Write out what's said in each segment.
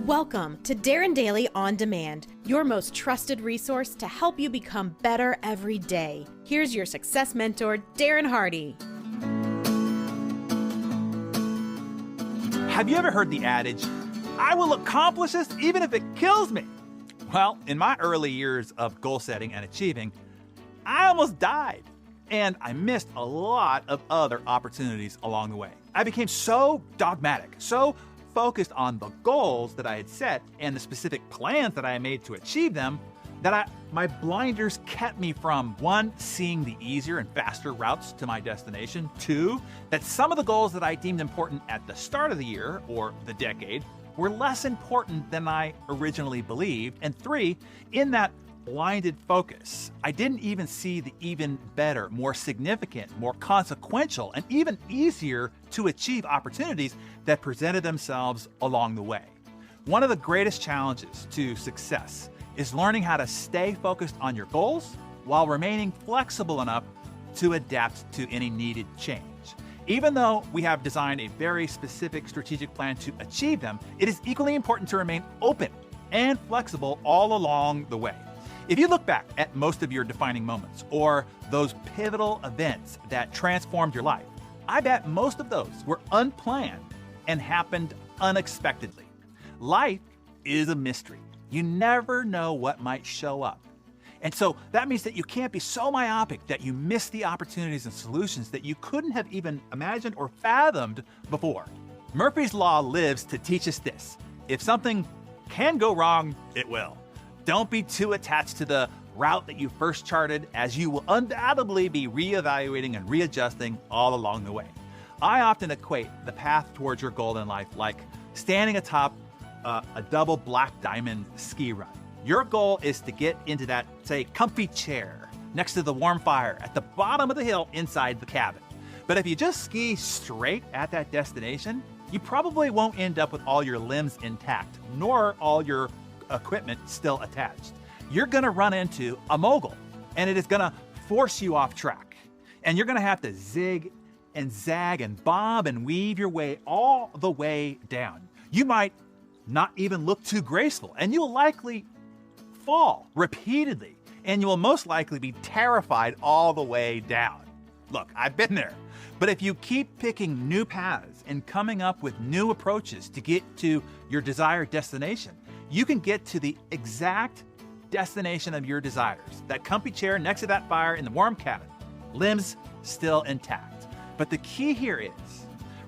Welcome to Darren Daily On Demand, your most trusted resource to help you become better every day. Here's your success mentor, Darren Hardy. Have you ever heard the adage, I will accomplish this even if it kills me? Well, in my early years of goal setting and achieving, I almost died. And I missed a lot of other opportunities along the way. I became so dogmatic, so focused on the goals that I had set and the specific plans that I made to achieve them, that my blinders kept me from, one, seeing the easier and faster routes to my destination, two, that some of the goals that I deemed important at the start of the year or the decade were less important than I originally believed, and three, in that blinded focus, I didn't even see the even better, more significant, more consequential, and even easier to achieve opportunities that presented themselves along the way. One of the greatest challenges to success is learning how to stay focused on your goals while remaining flexible enough to adapt to any needed change. Even though we have designed a very specific strategic plan to achieve them, it is equally important to remain open and flexible all along the way. If you look back at most of your defining moments or those pivotal events that transformed your life, I bet most of those were unplanned and happened unexpectedly. Life is a mystery. You never know what might show up. And so that means that you can't be so myopic that you miss the opportunities and solutions that you couldn't have even imagined or fathomed before. Murphy's Law lives to teach us this. If something can go wrong, it will. Don't be too attached to the route that you first charted, as you will undoubtedly be reevaluating and readjusting all along the way. I often equate the path towards your goal in life like standing atop a double black diamond ski run. Your goal is to get into that, say, comfy chair next to the warm fire at the bottom of the hill inside the cabin. But if you just ski straight at that destination, you probably won't end up with all your limbs intact, nor all your equipment still attached. You're gonna run into a mogul, and it is gonna force you off track. And you're gonna have to zig and zag and bob and weave your way all the way down. You might not even look too graceful, and you'll likely fall repeatedly, and you will most likely be terrified all the way down. Look, I've been there. But if you keep picking new paths and coming up with new approaches to get to your desired destination, you can get to the exact destination of your desires. That comfy chair next to that fire in the warm cabin, limbs still intact. But the key here is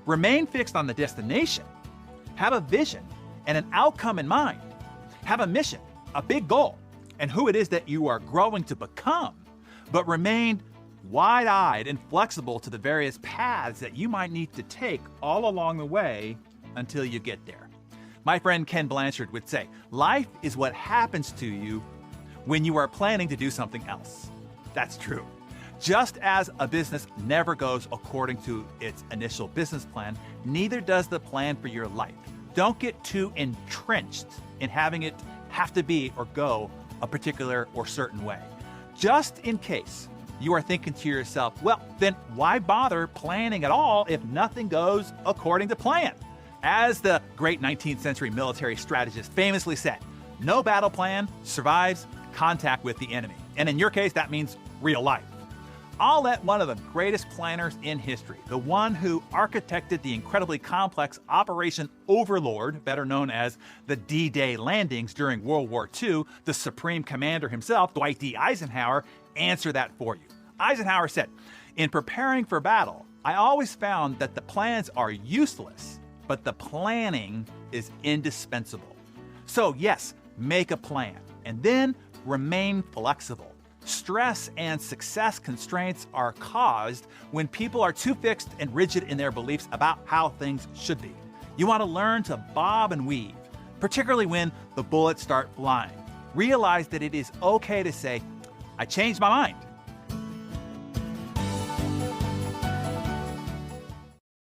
remain fixed on the destination, have a vision and an outcome in mind, have a mission, a big goal, and who it is that you are growing to become, but remain wide-eyed and flexible to the various paths that you might need to take all along the way until you get there. My friend Ken Blanchard would say, life is what happens to you when you are planning to do something else. That's true. Just as a business never goes according to its initial business plan, neither does the plan for your life. Don't get too entrenched in having it have to be or go a particular or certain way. Just in case you are thinking to yourself, well, then why bother planning at all if nothing goes according to plan? As the great 19th century military strategist famously said, no battle plan survives contact with the enemy. And in your case, that means real life. I'll let one of the greatest planners in history, the one who architected the incredibly complex Operation Overlord, better known as the D-Day landings during World War II, the Supreme Commander himself, Dwight D. Eisenhower, answer that for you. Eisenhower said, in preparing for battle, I always found that the plans are useless, but the planning is indispensable. So yes, make a plan and then remain flexible. Stress and success constraints are caused when people are too fixed and rigid in their beliefs about how things should be. You want to learn to bob and weave, particularly when the bullets start flying. Realize that it is okay to say, I changed my mind.